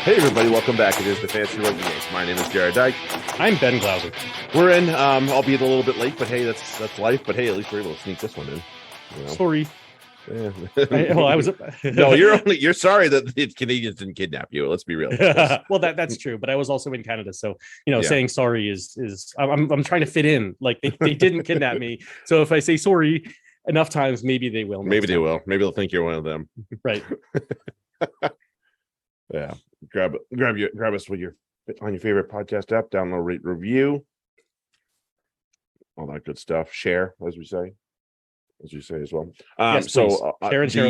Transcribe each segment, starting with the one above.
Hey everybody, welcome back. It is the Fantasy Rugby Games. My name is Jared Dyke. I'm Ben Glauser. We're in, albeit a little bit late, but hey, that's life. But hey, at least we're able to sneak this one in. You know? Sorry. Yeah. I was. No, you're sorry that the Canadians didn't kidnap you. Let's be real. Well, that's true, but I was also in Canada, so Yeah. saying sorry is I'm trying to fit in. Like they didn't kidnap me, so if I say sorry enough times, maybe they will. Maybe they will. Maybe they'll think you're one of them. Right. Yeah. Grab us with on your favorite podcast app. Download, rate, review, all that good stuff. Share, as you say as well. Yes, so share and share.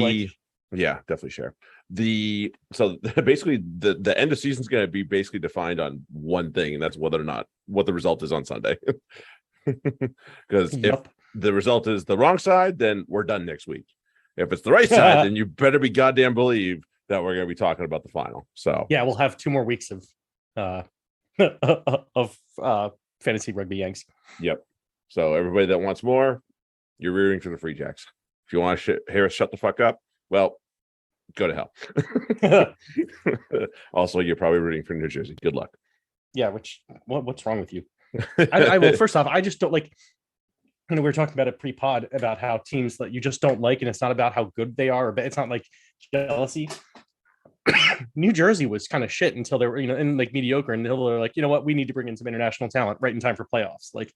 Yeah, definitely share. So basically the end of season is going to be basically defined on one thing, and that's whether or not what the result is on Sunday. Because if the result is the wrong side, then we're done next week. If it's the right side, then you better be goddamn believe that we're going to be talking about the final. So yeah, we'll have 2 more weeks of fantasy rugby Yanks. Yep. So everybody that wants more, you're rearing for the Free Jacks. If you want to hear us shut the fuck up, well, go to hell. Also, you're probably rooting for New Jersey. Good luck. Yeah. What's wrong with you? I will. First off, I just don't like. We were talking about it pre-pod about how teams that you just don't like, and it's not about how good they are, but it's not like jealousy. New Jersey was kind of shit until they were, and like mediocre, and they're like, you know what, we need to bring in some international talent right in time for playoffs. Like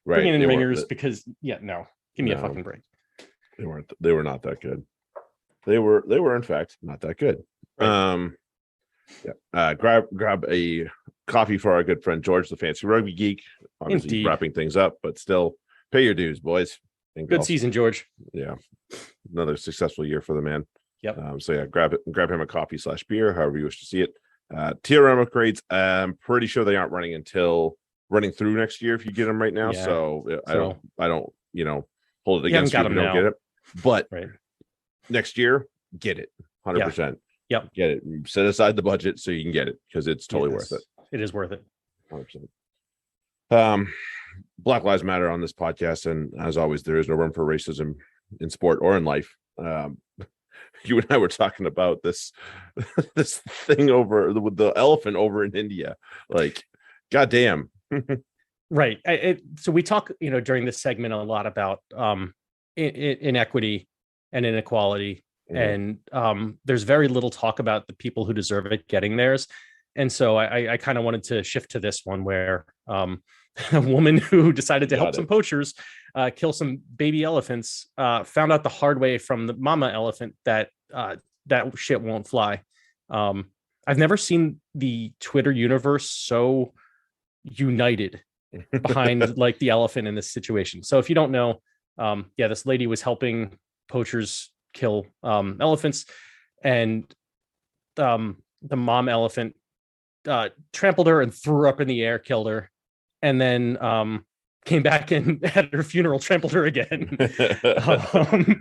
bringing in ringers because give me a fucking break. They were not that good. They were in fact not that good. Right. Grab a coffee for our good friend George, the Fantasy Rugby Geek. Obviously Indeed. Wrapping things up, but still pay your dues, boys. Good season, George. Yeah, another successful year for the man. Yep. So yeah, grab him a coffee /beer, however you wish to see it. TRM upgrades, I'm pretty sure they aren't running through next year if you get them right now. Yeah. So I don't hold it against you if you don't get it. But next year, get it 100%. Yep. Get it. Set aside the budget so you can get it because it's totally worth it. It is worth it. 100%. Black Lives Matter on this podcast, and as always, there is no room for racism in sport or in life. You and I were talking about this thing with the elephant over in India. Like, goddamn. Right. So we talk, during this segment a lot about inequity and inequality, and there's very little talk about the people who deserve it getting theirs. And so I kind of wanted to shift to this one where a woman who decided to help some poachers kill some baby elephants found out the hard way from the mama elephant that that shit won't fly. I've never seen the Twitter universe so united behind like the elephant in this situation. So if you don't know, this lady was helping poachers kill elephants, and the mom elephant trampled her and threw her up in the air, killed her, and then came back and at her funeral trampled her again.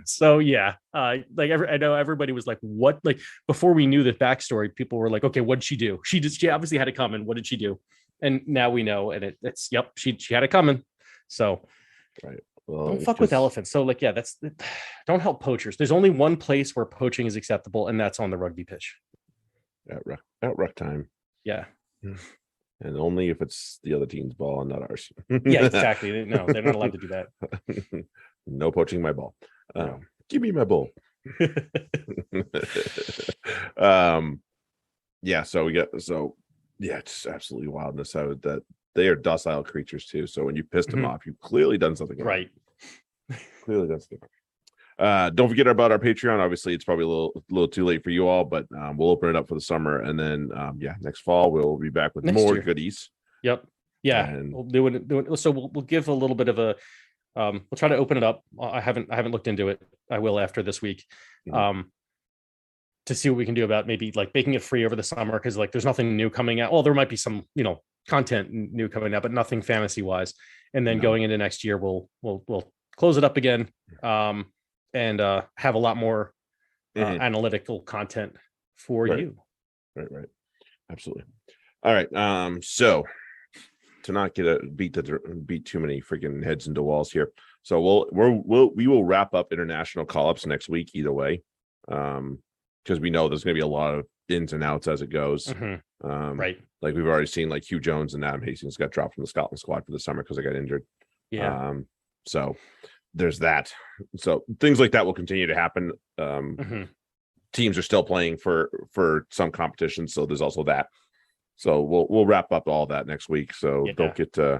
So yeah, I know everybody was like, what? Like before we knew the backstory, people were like, okay, what did she do? She obviously had it coming. What did she do? And now we know, and it's she had it coming. So right. Well, don't fuck with elephants. So like, don't help poachers. There's only one place where poaching is acceptable, and that's on the rugby pitch. At ruck time. Yeah. And only if it's the other team's ball and not ours. Yeah, exactly. No, they're not allowed to do that. No poaching my ball. Give me my bull. It's absolutely wildness that they are docile creatures too. So when you pissed them off, you've clearly done something right. Clearly done something. Don't forget about our Patreon. Obviously, it's probably a little too late for you all, but we'll open it up for the summer, and then next fall we'll be back with more goodies. Yep. Yeah, and we'll do it. So we'll give a little bit of a. We'll try to open it up. I haven't looked into it. I will after this week, to see what we can do about maybe like making it free over the summer, because like there's nothing new coming out. Well, there might be some content new coming out, but nothing fantasy wise. And then going into next year, we'll close it up again. And have a lot more analytical content for you. Right. Absolutely. All right. So to not beat too many freaking heads into walls here. So we will wrap up international call-ups next week either way. Because we know there's going to be a lot of ins and outs as it goes. Right. Like we've already seen, like Hugh Jones and Adam Hastings got dropped from the Scotland squad for the summer because they got injured. Yeah. So there's that. So things like that will continue to happen. Teams are still playing for some competition, so there's also that. So we'll wrap up all that next week. So don't get too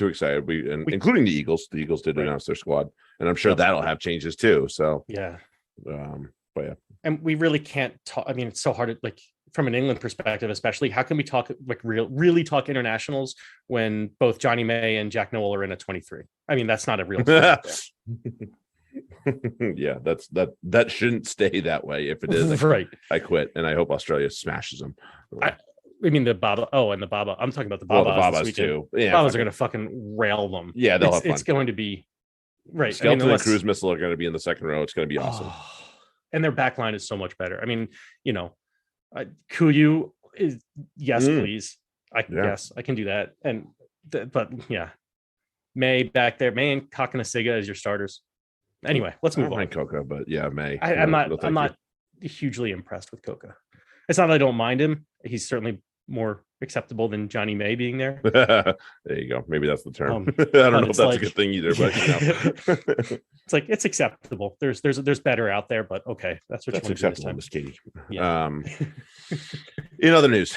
excited. Including the Eagles. The Eagles did announce their squad, and I'm sure that'll have changes too. So yeah. But yeah. And we really can't talk. I mean, it's so hard to, like, from an England perspective, especially, how can we talk, like, really talk internationals when both Johnny May and Jack Nowell are in a 23? I mean, that's not a real thing. Yeah, that shouldn't stay that way. If it is, right, I quit, and I hope Australia smashes them. I mean the Baba. Oh, and the Baba. I'm talking about the Babas. Well, the Babas too. Yeah, Babas are going to fucking rail them. Yeah, they'll have fun. It's going to be right. Skeleton and Cruise Missile are going to be in the second row. It's going to be awesome. And their back line is so much better. I mean, Kuyu is please. Yes, I can do that. And but yeah, May back there, May and Kakanasiga as your starters. Anyway, let's move on. Coca, but yeah, May. I'm not hugely impressed with Coca. It's not that I don't mind him. He's certainly more acceptable than Johnny May being there. There you go. Maybe that's the term. I don't know if that's a good thing either, but it's like, it's acceptable. There's better out there, but okay, that's what you want to do this time, Miss Katie. Yeah. In other news,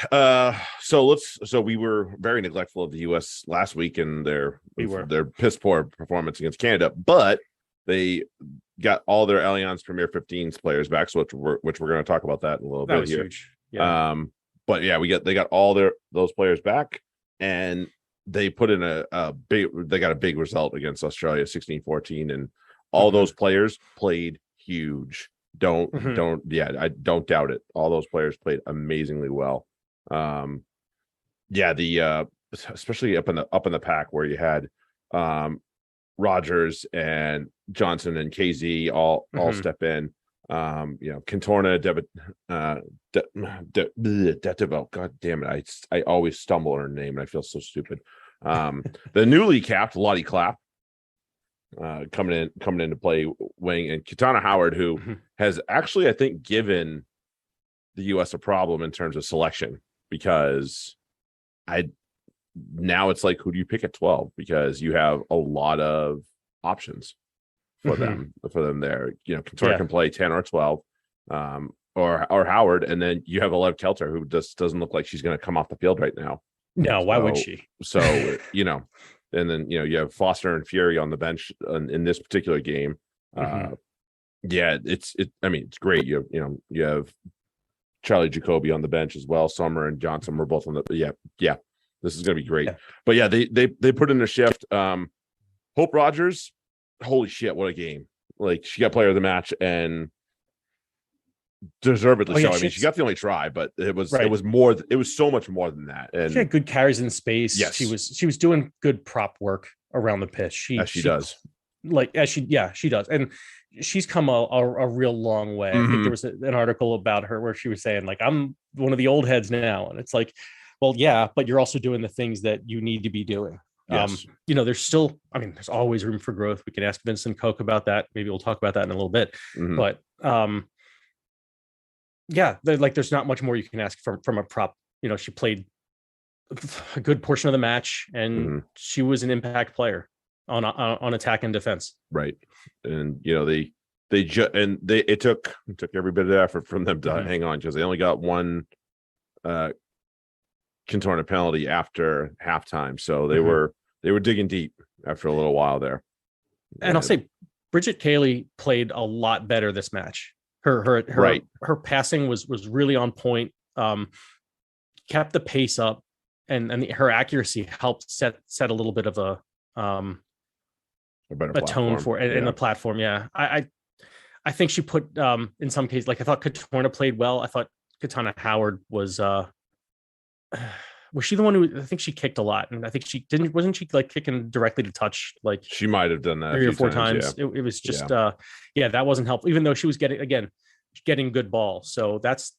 so we were very neglectful of the U.S. last week and their piss poor performance against Canada, but they got all their Allianz Premier 15s players back, so which we're going to talk about that in a little bit here. Huge. Yeah. But yeah, they got all those players back, and they put in they got a big result against Australia, 16-14, and all those players played huge. I don't doubt it. All those players played amazingly well. Especially up in the pack where you had Rogers and Johnson and KZ all step in. Cantorna, Detebo. God damn it! I always stumble on her name, and I feel so stupid. The newly capped Lottie Clapp coming in to play wing, and Katana Howard, who has actually, I think, given the U.S. a problem in terms of selection, because now it's like, who do you pick at 12? Because you have a lot of options for them there. Cantora can play 10 or 12, or Howard, and then you have Alev Kelter, who just doesn't look like she's going to come off the field right now. No, why would she? So and then you have Foster and Fury on the bench in this particular game. It's great. You have Charlie Jacoby on the bench as well. Summer and Johnson were both on the this is going to be great. But yeah, they put in a shift. Hope Rogers, holy shit, what a game. Like, she got player of the match, and deservedly so. I mean, she got the only try, but it was more. It was so much more than that. And she had good carries in space. Yes. She was doing good prop work around the pitch. She does. She does. And she's come a real long way. I think there was an article about her where she was saying, like, I'm one of the old heads now. And it's like, well, yeah, but you're also doing the things that you need to be doing. Yes. There's still, there's always room for growth. We can ask Vincent Koch about that. Maybe we'll talk about that in a little bit. But there's not much more you can ask from a prop. She played a good portion of the match, and she was an impact player on attack and defense. Right. And it took every bit of effort from them to hang on, because they only got one Cantorna penalty after halftime, so they were digging deep after a little while there. And I'll say Bridget Cayley played a lot better this match. Her passing was really on point, kept the pace up, and her accuracy helped set a little bit of a tone for it in the platform. Yeah. I think she put in some cases, like, I thought Katorna played well. I thought Katana Howard was she the one who, I think she kicked a lot, and I think wasn't she like kicking directly to touch, like she might have done that 3 or 4 times. It was just that wasn't helpful, even though she was getting good ball. So that's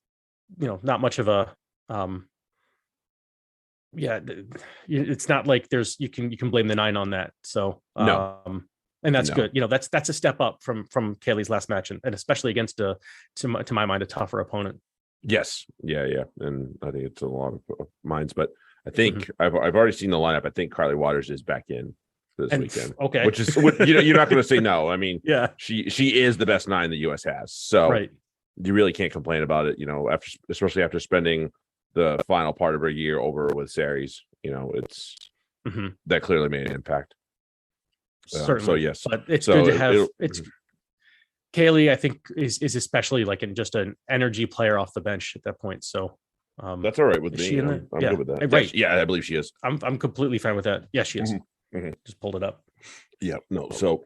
not much of a it's not like you can blame the 9 on that. So no. And that's good. That's a step up from Cayley's last match, and especially against to my mind, a tougher opponent. Yes, yeah, and I think it's a lot of minds, but I think I've already seen the lineup. I think Carly Waters is back in this weekend. Okay, which is you're not going to say no. I mean, yeah, she is the best 9 the U.S. has, so right. you really can't complain about it. Especially after spending the final part of her year over with Saris, it's that clearly made an impact. Certainly, so yes, but it's so good to have it's. Kaylee, I think, is especially like in just an energy player off the bench at that point. So that's all right with me. I'm yeah. good with that. Right. Yeah, I believe she is. I'm completely fine with that. Yeah, she is. Just pulled it up. Yeah, no. So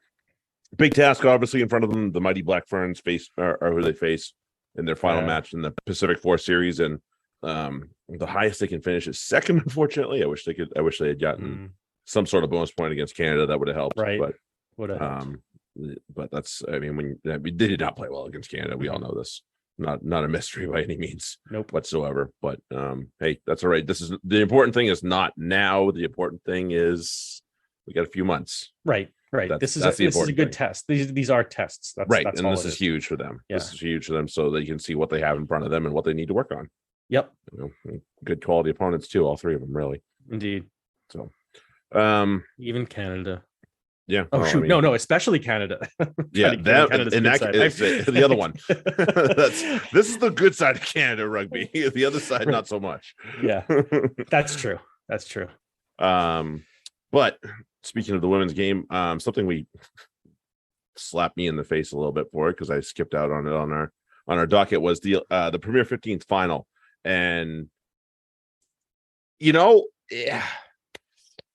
big task, obviously, in front of them. The mighty Black Ferns face are who they face in their final match in the Pacific 4 series, and the highest they can finish is second. Unfortunately, I wish they had gotten some sort of bonus point against Canada. That would have helped. Right. But would have helped. But that's, I mean, when they did not play well against Canada, we all know this. Not a mystery by any means, whatsoever. But hey, that's all right. This is the important thing. Is not now. The important thing is we got a few months. Right. This is a good test. These are tests. That's and this is huge for them. Yeah. This is huge for them, so they can see what they have in front of them and what they need to work on. Yep. Good quality opponents too. All three of them, really. Indeed. So, even Canada. Yeah. Oh, shoot. No, especially Canada. Yeah, that and that is the other one. This is the good side of Canada rugby. The other side, not so much. Yeah, that's true. But speaking of the women's game, something we slapped me in the face a little bit for it because I skipped out on it on our docket was the Premier 15th final, and yeah.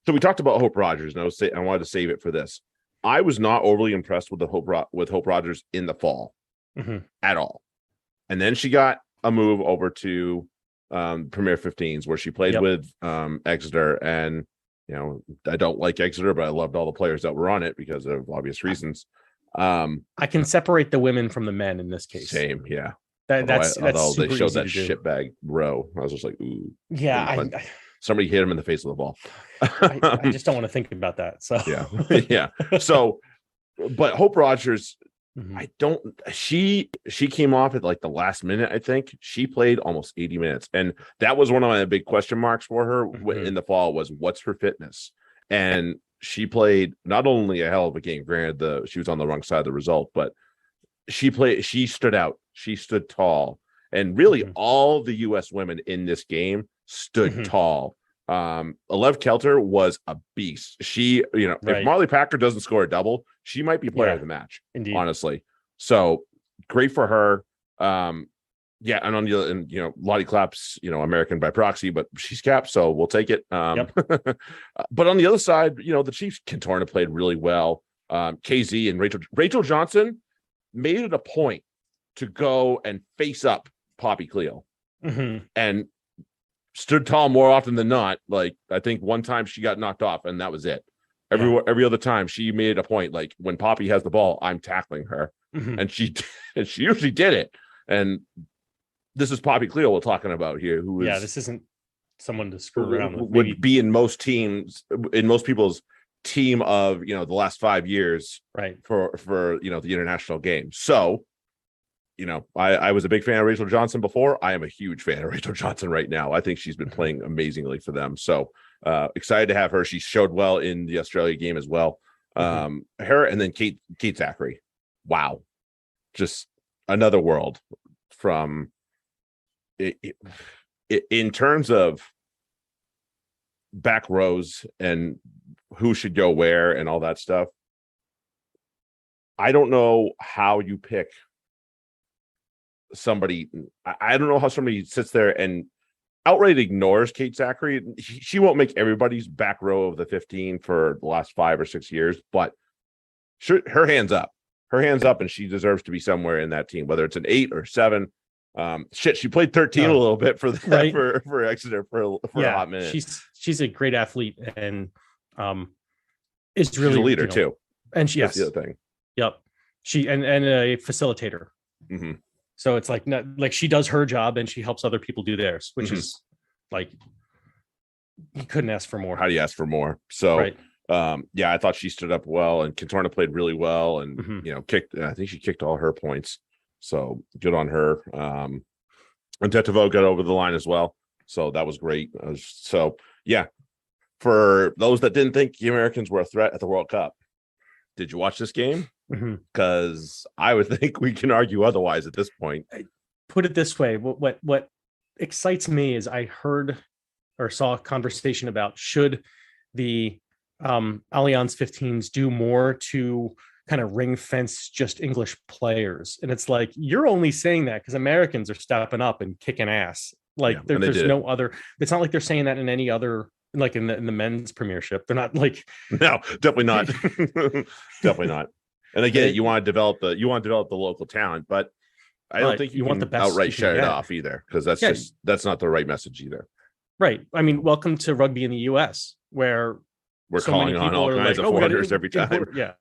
So we talked about Hope Rogers, and I wanted to save it for this. I was not overly impressed with Hope Rogers in the fall at all, and then she got a move over to Premier 15s where she played with Exeter, and I don't like Exeter, but I loved all the players that were on it because of obvious reasons. I can separate the women from the men in this case. Same, yeah. That's although super they showed easy that shitbag row, I was just like, ooh, yeah. Somebody hit him in the face with the ball. I just don't want to think about that. So yeah. So, but Hope Rogers, she came off at like the last minute. I think she played almost 80 minutes, and that was one of my big question marks for her in the fall was what's her fitness, and she played not only a hell of a game. Granted, she was on the wrong side of the result, but she stood out. She stood tall, and really all the U.S. women in this game stood tall. Alev Kelter was a beast. She, if Marley Packer doesn't score a double, she might be player of the match. Indeed. Honestly. So great for her. And on the other, Lottie Clapp's, American by proxy, but she's capped, so we'll take it. But on the other side, the Chiefs, Quintorna played really well. KZ and Rachel Johnson made it a point to go and face up Poppy Cleo and stood tall more often than not. Like, I think one time she got knocked off and that was it. Every other time she made a point, like when Poppy has the ball, I'm tackling her. And she usually did it. And this is Poppy Cleo we're talking about here, who is this isn't someone to screw around with. Would be in most people's team of the last 5 years, right? For the international game. So I was a big fan of Rachel Johnson before. I am a huge fan of Rachel Johnson right now. I think she's been playing amazingly for them. So excited to have her. She showed well in the Australia game as well. Her and then Kate Zachary. Wow. Just another world from in terms of back rows and who should go where and all that stuff. I don't know how you pick somebody. I don't know how somebody sits there and outright ignores Kate Zachary. She won't make everybody's back row of the 15 for the last 5 or 6 years, but her hands up, and she deserves to be somewhere in that team, whether it's an 8 or 7. She played 13 a little bit for for Exeter for a hot minute. She's a great athlete and is really she's a leader too. And that's the other thing. Yep. She and a facilitator. So it's like she does her job and she helps other people do theirs, which is like you couldn't ask for more. How do you ask for more? So I thought she stood up well, and Quintorna played really well, and kicked. I think she kicked all her points. So good on her. And Tetovo got over the line as well. So that was great. So, yeah, for those that didn't think the Americans were a threat at the World Cup, did you watch this game? Because I would think we can argue otherwise at this point. Put it this way. What excites me is I heard or saw a conversation about should the Allianz 15s do more to kind of ring fence just English players. And it's like, you're only saying that because Americans are stepping up and kicking ass. Like there's no other, it's not like they're saying that in any other, like in the men's premiership. They're not like, no, definitely not. Definitely not. And again, you want to develop the local talent, but I don't think you want the best outright shut it off either, because that's not the right message either. Right. I mean, welcome to rugby in the US, where we're calling on all kinds of foreigners every time. Yeah.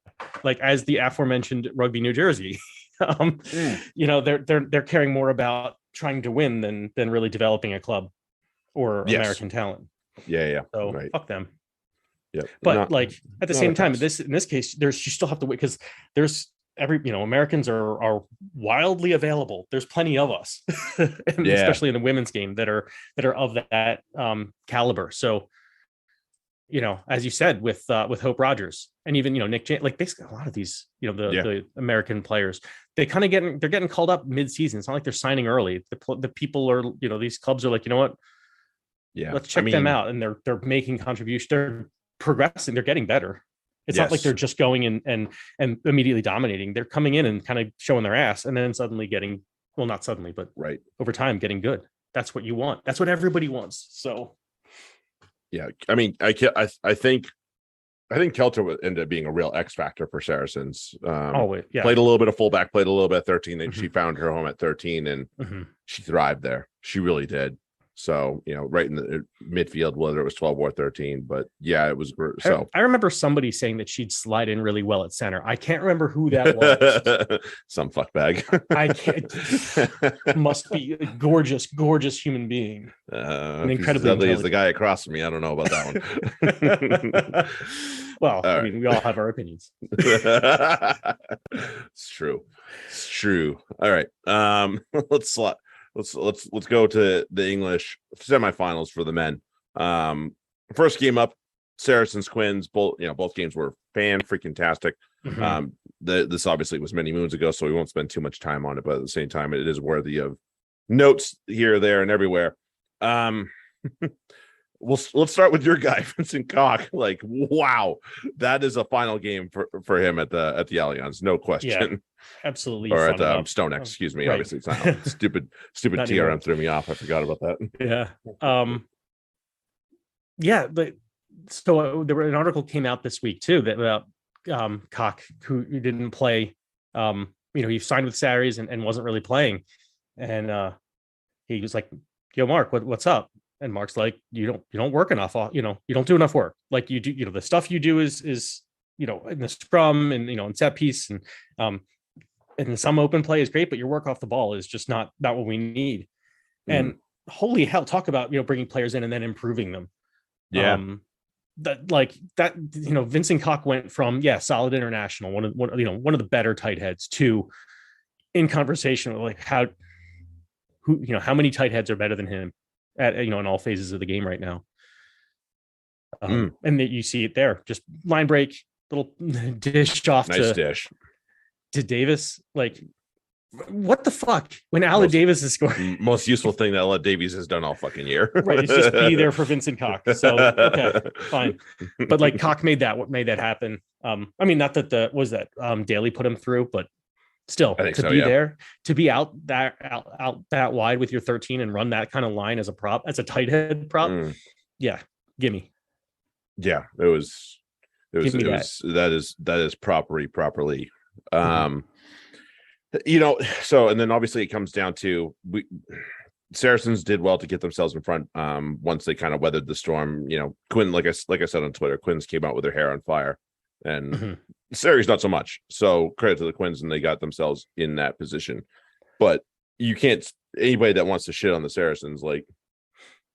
Like as the aforementioned Rugby New Jersey, they're caring more about trying to win than really developing a club or American talent. Yeah. So fuck them. Yeah. But at the same time, in this case, you still have to wait, because there's Americans are wildly available. There's plenty of us, especially in the women's game that are of that caliber. So, as you said, with Hope Rogers and even Nick James, like basically a lot of these, the American players, they're getting called up mid-season. It's not like they're signing early. The people are, these clubs are like, you know what? Yeah, let's check them out, and they're making contributions. They're progressing. They're getting better. It's not like they're just going in and immediately dominating. They're coming in and kind of showing their ass, and then suddenly getting, well, not suddenly, but over time getting good. That's what you want. That's what everybody wants. So, yeah, I mean, I think Kelter would end up being a real X factor for Saracens. Played a little bit of fullback, played a little bit at 13. Then she found her home at 13, and she thrived there. She really did. So, right in the midfield, whether it was 12 or 13, but yeah, it was. So I remember somebody saying that she'd slide in really well at center. I can't remember who that was. Some fuckbag. I can't. Must be a gorgeous human being. Incredibly ugly as the guy across from me. I don't know about that one. Well, I mean, we all have our opinions. It's true. All right. Let's go to the English semifinals for the men. First game up, Saracens Quins. Both games were fan-freaking-tastic. This obviously was many moons ago, so we won't spend too much time on it. But at the same time, it is worthy of notes here, there, and everywhere. Let's start with your guy, Vincent Koch. Like, wow, that is a final game for him at the Allianz, no question. Yeah, absolutely. Or at StoneX, excuse me. Right. Obviously, it's not stupid TRM anymore. Threw me off. I forgot about that. Yeah. But so there were an article came out this week too that about Koch, who didn't play. He signed with Sarries and wasn't really playing, and he was like, "Yo, Mark, what's up?" And Mark's like, you don't work enough. You don't do enough work. Like you do, the stuff you do is in the scrum and, in set piece and some open play is great, but your work off the ball is just not what we need. And holy hell, talk about, bringing players in and then improving them. Yeah. Vincent Koch went from, solid international, one of the better tight heads, to in conversation with like how many tight heads are better than him at in all phases of the game right now. And that you see it there, just line break, little dish off to Davis. Like, what the fuck? When Alec Davis is scoring, most useful thing that Alec Davies has done all fucking year. Right, it's just be there for Vincent Koch. So okay, fine. But like Koch made that happen. I mean, not that Daly put him through, but still, there, to be out that wide with your 13 and run that kind of line as a prop, as a tight head prop. Yeah, gimme. Yeah, that is properly. So, and then obviously it comes down to Saracens did well to get themselves in front once they kind of weathered the storm. Quinn, like I said on Twitter, Quinn's came out with her hair on fire, and Sarries not so much. So credit to the Quins, and they got themselves in that position. But you can't, anybody that wants to shit on the Saracens, like,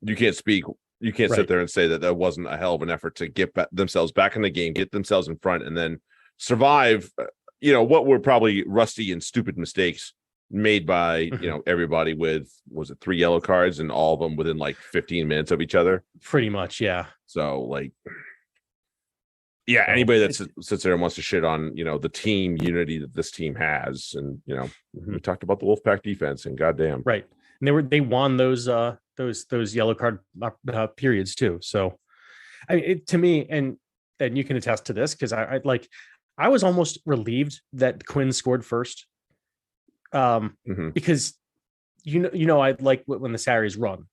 you can't sit there and say that wasn't a hell of an effort to get themselves back in the game, get themselves in front, and then survive what were probably rusty and stupid mistakes made by everybody with, was it 3 yellow cards, and all of them within like 15 minutes of each other. Pretty much, yeah. So like, yeah, anybody that sits there and wants to shit on the team unity that this team has, and we talked about the Wolfpack defense, and goddamn, right, and they won those yellow card periods too. So I mean, to me, and you can attest to this, because I was almost relieved that Quinn scored first, because I like when the Saris run.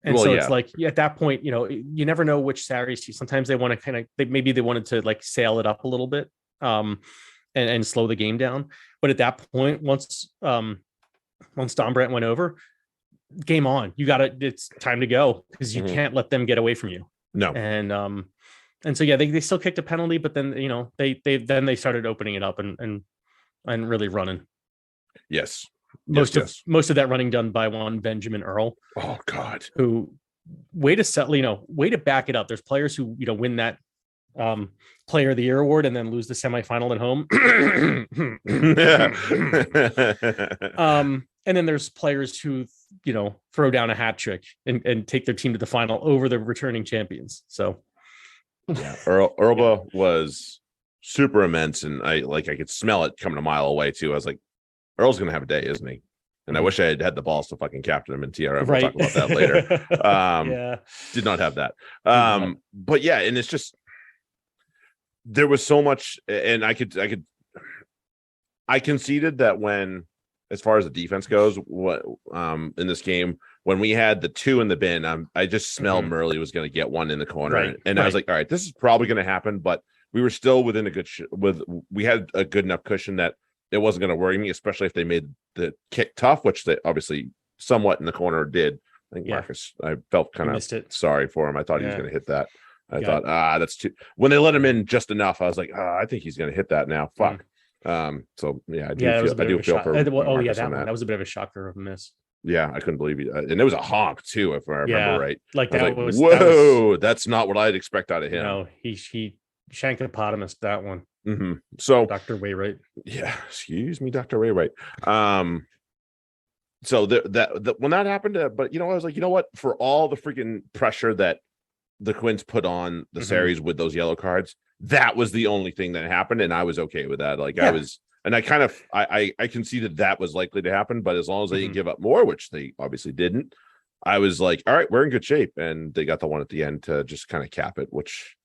And it's like, at that point, you never know which Saris. Sometimes they want to maybe they wanted to like sail it up a little bit, and slow the game down. But at that point, once Don Brandt went over, game on. It's time to go, because you can't let them get away from you. No. And so they still kicked a penalty, but then they started opening it up and really running. Yes. Most of that running done by one Benjamin Earl. Oh God. Who way to back it up. There's players who win that Player of the Year award and then lose the semifinal at home. And then there's players who throw down a hat trick and take their team to the final over the returning champions. So yeah, Earlba was super immense, and I could smell it coming a mile away too. I was like, Earl's gonna have a day, isn't he? And I wish I had the balls to fucking captain him in TRM. We'll talk about that later. Yeah, did not have that. But yeah, and it's just, there was so much, and I conceded that when, as far as the defense goes, in this game, when we had the 2 in the bin, I just smelled Murley was going to get one in the corner, and I was like, all right, this is probably going to happen, but we were still within a good we had a good enough cushion that it wasn't going to worry me, especially if they made the kick tough, which they obviously somewhat in the corner did. I think Marcus, I felt kind of sorry for him. I thought he was going to hit that. I thought, that's too. When they let him in just enough, I was like, I think he's going to hit that now. Fuck. So yeah, I do feel for. That was a bit of a shocker of a miss. Yeah, I couldn't believe it, and it was a honk too, if I remember right. Like whoa, that's not what I'd expect out of him. No, he shankopotamus that one. So Dr. Waywright. Yeah, excuse me, Dr. Waywright. So that when that happened, but I was like, you know what? For all the freaking pressure that the Quins put on the series with those yellow cards, that was the only thing that happened, and I was okay with that. Like I was, and I kind of I conceded that was likely to happen, but as long as they didn't give up more, which they obviously didn't, I was like, all right, we're in good shape, and they got the one at the end to just kind of cap it, which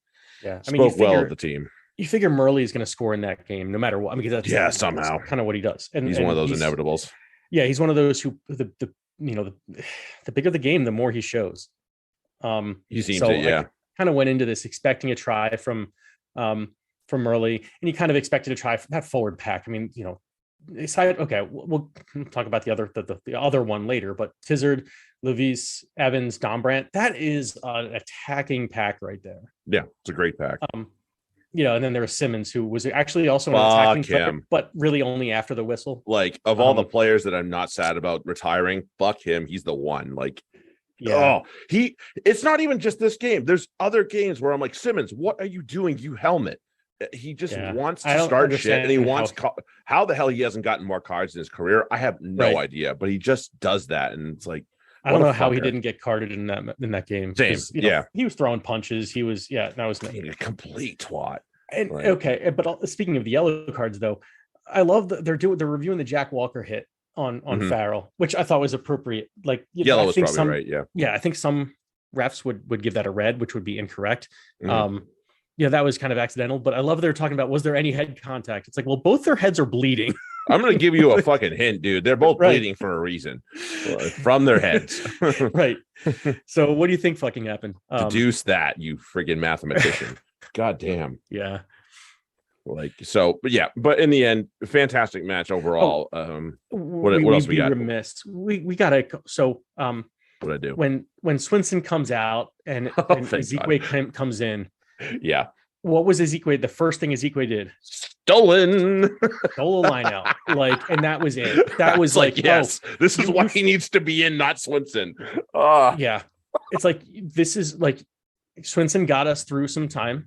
spoke well of the team. You figure Murley is going to score in that game, no matter what. I mean, that's somehow kind of what he does, and he's one of those inevitables. Yeah, he's one of those who the bigger the game, the more he shows. He seems to, I kind of went into this expecting a try from Murley, and he kind of expected a try from that forward pack. I mean, decided, okay, we'll talk about the other one later, but Tizard, Levis, Evans, Don Brandt, that is an attacking pack right there. Yeah, it's a great pack. And then there was Simmons, who was actually also an attacking player, but really only after the whistle. Like, of all the players that I'm not sad about retiring, fuck him. He's the one. Like, it's not even just this game. There's other games where I'm like, Simmons, what are you doing, you helmet? He just wants to start shit, and he wants how the hell he hasn't gotten more cards in his career. I have no idea, but he just does that, and it's like, I don't know how he didn't get carded in that game. Same, he was throwing punches. He was that was a complete twat. And but speaking of the yellow cards, though, I love that they're reviewing the Jack Walker hit on Farrell, which I thought was appropriate. Like yellow was probably right. Yeah, I think some refs would give that a red, which would be incorrect. That was kind of accidental, but I love they're talking about, was there any head contact? It's like, well, both their heads are bleeding. I'm going to give you a fucking hint, dude. They're both bleeding for a reason from their heads. Right. So what do you think fucking happened? Deduce that, you friggin' mathematician. God damn. Yeah. But in the end, fantastic match overall. What else we got? Remiss. We gotta what I do when Swinson comes out and Ezekwe comes in. Yeah. What was Ezekwe? The first thing Ezekwe did? Stole a line out. And that was it. That was like, yes, this is why he needs to be in, not Swinson. Yeah. It's like, this is like, Swinson got us through some time,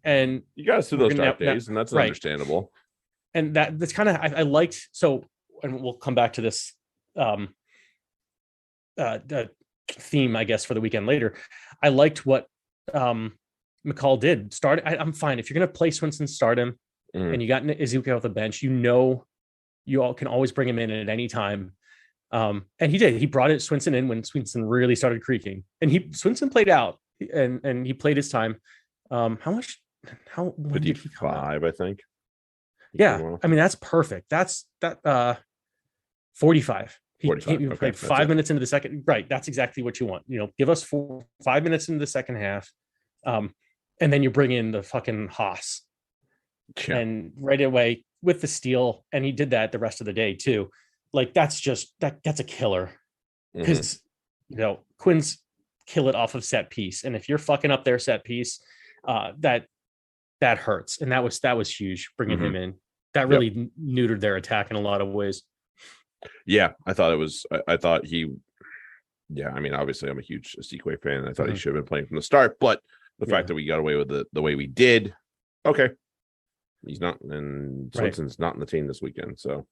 and you got us through those dark days, and that's understandable. And that's kind of, I liked, so and we'll come back to this theme, I guess, for the weekend later. I liked what McCall did. I'm fine if you're going to play Swinson, start him, and you got Ezekiel off the bench. You all can always bring him in at any time. And he did. He brought Swinson in when Swinson really started creaking, and Swinson played out, and he played his time. How much? When did he come out? 55, I think. Yeah, I mean that's perfect. That's 45. He 45. He played 5 minutes into the second. Right, that's exactly what you want. Give us 5 minutes into the second half, and then you bring in the fucking Haas, and right away with the steal, and he did that the rest of the day too. Like that's a killer, because Quinn's kill it off of set piece, and if you're fucking up their set piece, that hurts, and that was huge bringing him in. That really neutered their attack in a lot of ways. Yeah, I thought he. Yeah, I mean, obviously, I'm a huge Sequay fan. I thought he should have been playing from the start, but the fact that we got away with the way we did, okay, he's not, and Swenson's not in the team this weekend, so.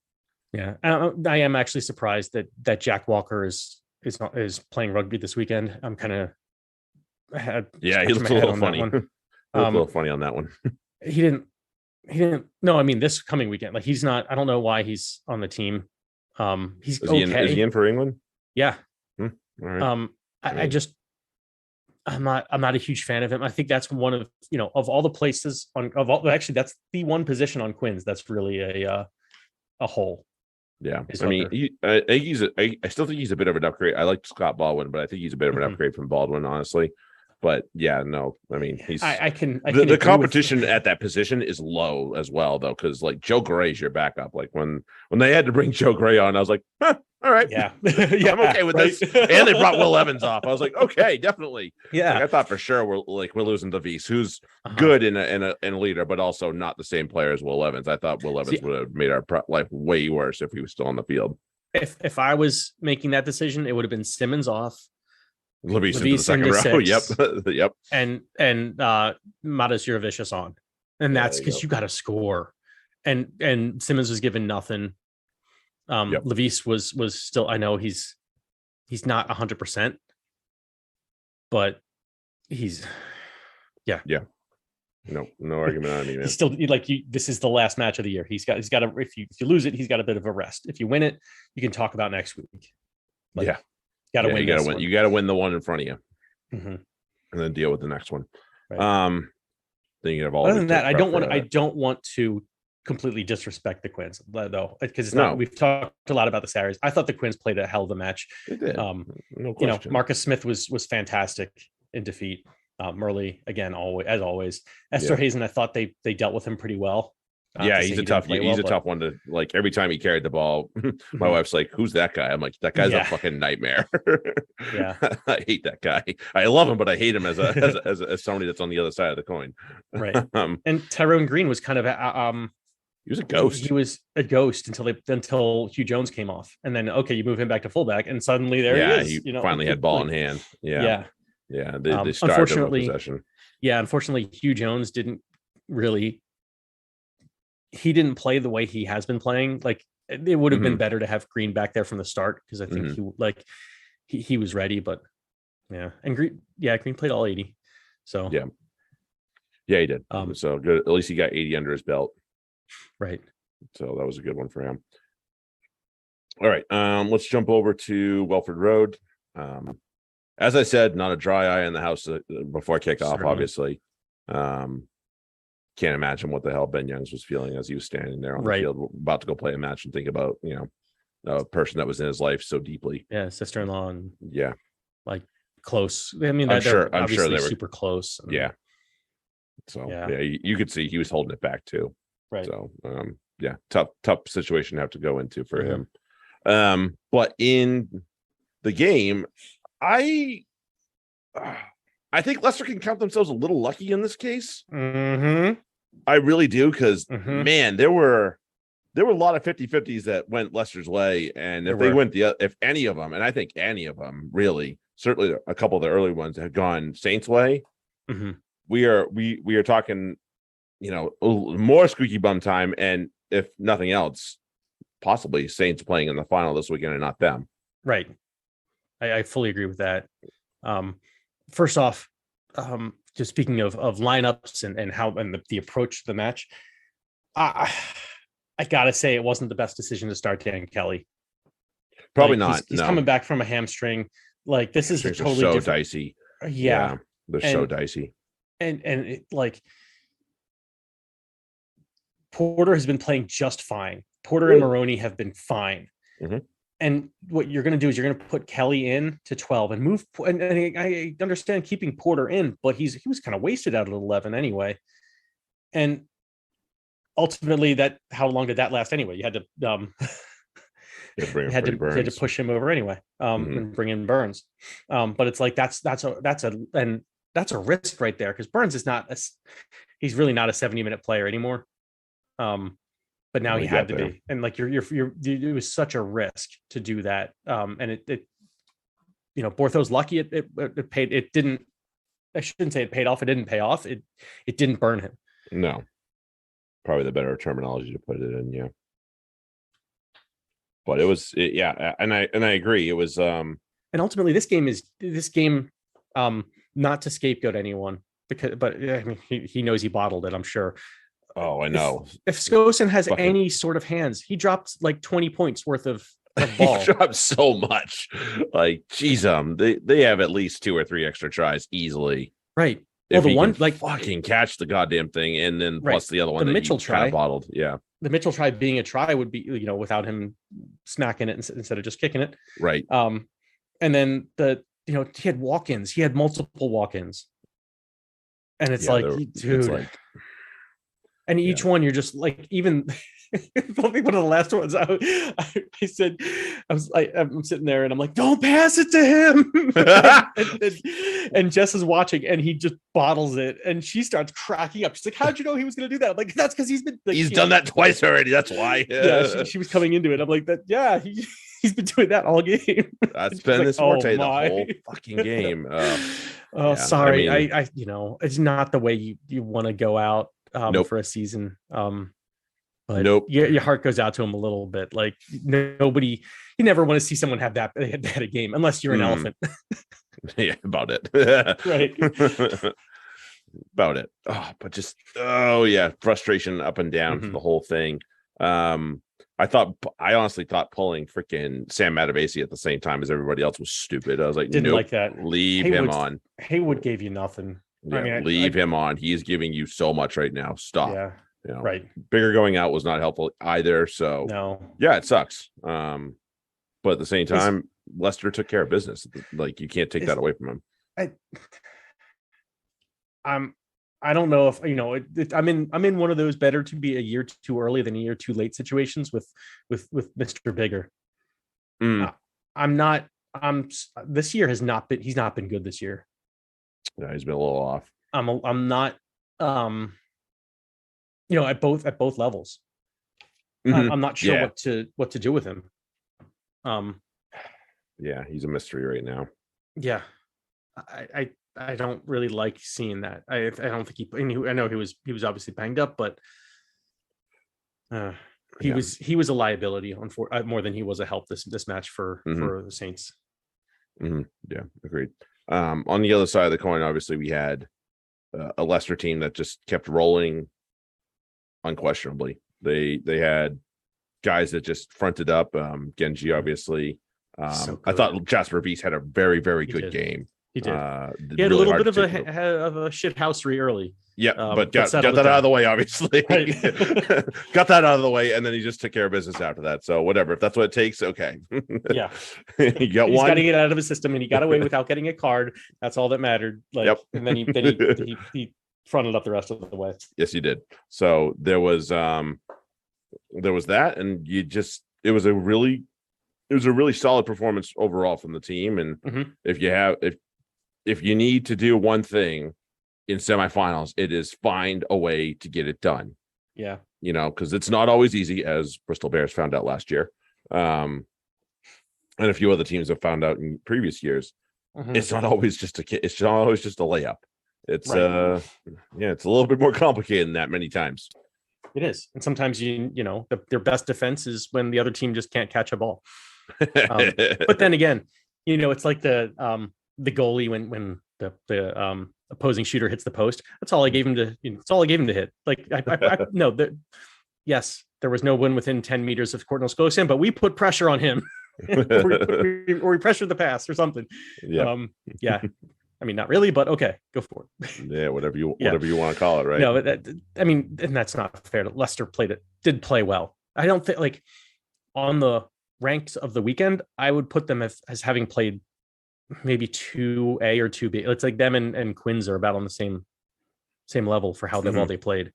Yeah, I am actually surprised that Jack Walker is playing rugby this weekend. I'm kind of he looks a little funny. A little funny on that one. He didn't. No, I mean this coming weekend. Like he's not. I don't know why he's on the team. He's okay. Is he in for England? Yeah. All right. I'm not a huge fan of him. I think that's one of all the places actually that's the one position on Quinn's that's really a hole. Yeah, I mean, I still think he's a bit of an upgrade. I like Scott Baldwin, but I think he's a bit of an upgrade from Baldwin, honestly. But yeah, no, I mean, he's the competition at that position is low as well, though, because like Joe Gray's your backup. Like when they had to bring Joe Gray on, I was like, all right, yeah, I'm okay with this. And they brought Will Evans off. I was like, okay, definitally. Yeah, like, I thought for sure we're losing Davies, who's good in a leader, but also not the same player as Will Evans. I thought Will Evans would have made our life way worse if he was still on the field. If I was making that decision, it would have been Simmons off. Levies into the second row. Yep. And Matas Jurevicius on. And that's because you got to score. And Simmons was given nothing. Levis was still, I know he's not 100%, but he's no argument on me, man. He's still this is the last match of the year. He's got to, if you lose it, he's got a bit of a rest. If you win it, you can talk about next week. You gotta win the one in front of you, and then deal with the next one. Right. Then you have all. Other than that, I don't want to completely disrespect the Quins, though, because it's not. We've talked a lot about the Sarries. I thought the Quins played a hell of a match. They did. No question. Marcus Smith was fantastic in defeat. Murley again, as always. Esther Hazen, I thought they dealt with him pretty well. He's a tough one to, like, every time he carried the ball. My wife's like, who's that guy? I'm like, that guy's a fucking nightmare. I hate that guy. I love him, but I hate him as somebody that's on the other side of the coin. Right. And Tyrone Green was kind of he was a ghost. He was a ghost until Hugh Jones came off, and then you move him back to fullback, and suddenly he is. He finally had ball in hand. Yeah. They started with possession. Yeah, unfortunately, Hugh Jones didn't play the way he has been playing. Like, it would have been better to have Green back there from the start, because I think he was ready. But and Green played all 80. So yeah, he did. So good. At least he got 80 under his belt. Right. So that was a good one for him. All right. Let's jump over to Welford Road. As I said, not a dry eye in the house before kickoff, obviously. Can't imagine what the hell Ben Youngs was feeling as he was standing there on the field, about to go play a match, and think about, a person that was in his life so deeply. Yeah, sister-in-law, and like close. I mean, I'm sure they were super close. So you could see he was holding it back too. Right. So tough situation to have to go into for him. But in the game, I think Leicester can count themselves a little lucky in this case. I really do, because man, there were a lot of 50-50s that went Leicester's way, and if any of them, and I think any of them really, certainly a couple of the early ones have gone Saints' way, we are talking, more squeaky bum time, and if nothing else, possibly Saints playing in the final this weekend and not them. Right. I fully agree with that. First off, just speaking of lineups and how and the approach to the match, I gotta say it wasn't the best decision to start Dan Kelly. Probably like, not. He's coming back from a hamstring. Like this is a totally so different. Dicey. Yeah, they're so dicey. And it, like Porter has been playing just fine. Porter and Maroney have been fine. Mm-hmm. And what you're going to do is you're going to put Kelly in to 12 and move. And I understand keeping Porter in, but he was kind of wasted out at 11 anyway. And ultimately, how long did that last anyway? You had to you had to push him over anyway, and bring in Burns. But it's like that's a risk right there because Burns is he's really not a 70-minute player anymore. But now he had to be, and like it was such a risk to do that. And it Bortho's lucky it paid. It didn't. I shouldn't say it paid off. It didn't pay off. It didn't burn him. No, probably the better terminology to put it in. Yeah, but it was and I agree. It was and ultimately this game not to scapegoat anyone but I mean he knows he bottled it. I'm sure. Oh, I know. If Skosen has any sort of hands, he dropped like 20 points worth of ball. He dropped so much. Like, geez, they have at least 2 or 3 extra tries easily. Right. Well, the one like fucking catch the goddamn thing, and then plus the other one, the Mitchell try bottled. Yeah, the Mitchell try being a try would be without him smacking it instead of just kicking it. Right. And then he had walk-ins. He had multiple walk-ins, and it's dude. It's like, and each one, you're just like, even I think one of the last ones, I said, I'm sitting there and I'm like, don't pass it to him. and Jess is watching and he just bottles it. And she starts cracking up. She's like, how'd you know he was going to do that? I'm like, that's because he's done that twice already. That's why. Yeah, she was coming into it. I'm like, he's been doing that all game. That's been his forte the whole fucking game. Sorry. I it's not the way you want to go out. For a season. But your heart goes out to him a little bit. Like you never want to see someone have that a game unless you're an elephant. Yeah, about it. Right. About it. But just frustration up and down for the whole thing. I honestly thought pulling freaking Sam Matavesi at the same time as everybody else was stupid. I was like, didn't like that. Leave him on. Haywood gave you nothing. Yeah, leave him on. He is giving you so much right now. Stop. Yeah. Right. Bigger going out was not helpful either. So yeah, it sucks. But at the same time, Leicester took care of business. Like you can't take that away from him. I don't know if I'm in one of those better to be a year too early than a year too late situations with Mr. Bigger. This year he's not been good this year. Yeah, he's been a little off. I'm not at both levels. I'm not sure what to do with him. Yeah, he's a mystery right now. Yeah. I don't really like seeing that. I don't think I know he was obviously banged up, but he was a liability more than he was a help this match for the Saints. Yeah, agreed. On the other side of the coin, obviously we had a Leicester team that just kept rolling unquestionably. They had guys that just fronted up. Genji, obviously. I thought Jasper Beast had a very, very good game. He did. He had really a little bit of a shit housery early. Yeah, but got that out of the way, obviously. Right. Got that out of the way, and then he just took care of business after that. So whatever, if that's what it takes, okay. Yeah, he's got to get it out of his system, and he got away without getting a card. That's all that mattered. And then he fronted up the rest of the way. Yes, he did. So there was that, and it was a really solid performance overall from the team. And if you need to do one thing in semifinals, it is find a way to get it done. Yeah. Because it's not always easy, as Bristol Bears found out last year. And a few other teams have found out in previous years. It's not always just a layup. It's it's a little bit more complicated than that many times. It is. And sometimes their best defense is when the other team just can't catch a ball. But then again, it's like the goalie when the opposing shooter hits the post. That's all I gave him to. That's all I gave him to hit. Like no, yes, there was no one within 10 meters of Courtnall Skosian, but we put pressure on him, or we pressured the pass or something. Yeah. Yeah. I mean, not really, but okay, go for it. Yeah, whatever you want to call it, right? No, and that's not fair. Leicester did play well. I don't think, like, on the ranks of the weekend, I would put them as having played maybe 2A or 2B. It's like them and Quins are about on the same level for how well they played.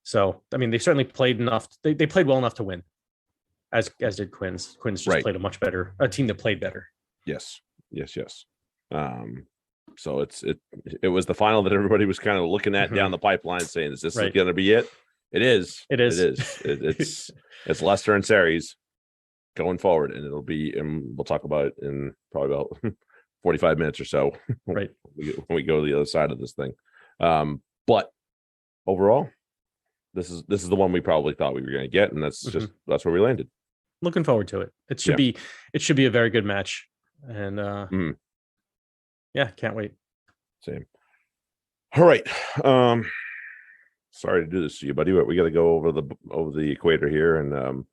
So, I mean, they certainly played enough. They played well enough to win, as did Quins. Quins just played a team that played better. Yes. So it was the final that everybody was kind of looking at down the pipeline, saying, "Is this going to be it?" It is. It's Leicester and Sarries going forward, and it'll be. And we'll talk about it in probably about 45 minutes or so. Right. When we go to the other side of this thing, but overall, this is the one we probably thought we were going to get, and that's where we landed. Looking forward to it. It should be a very good match, and yeah, can't wait. Same. All right. Sorry to do this to you, buddy, but we got to go over the equator here and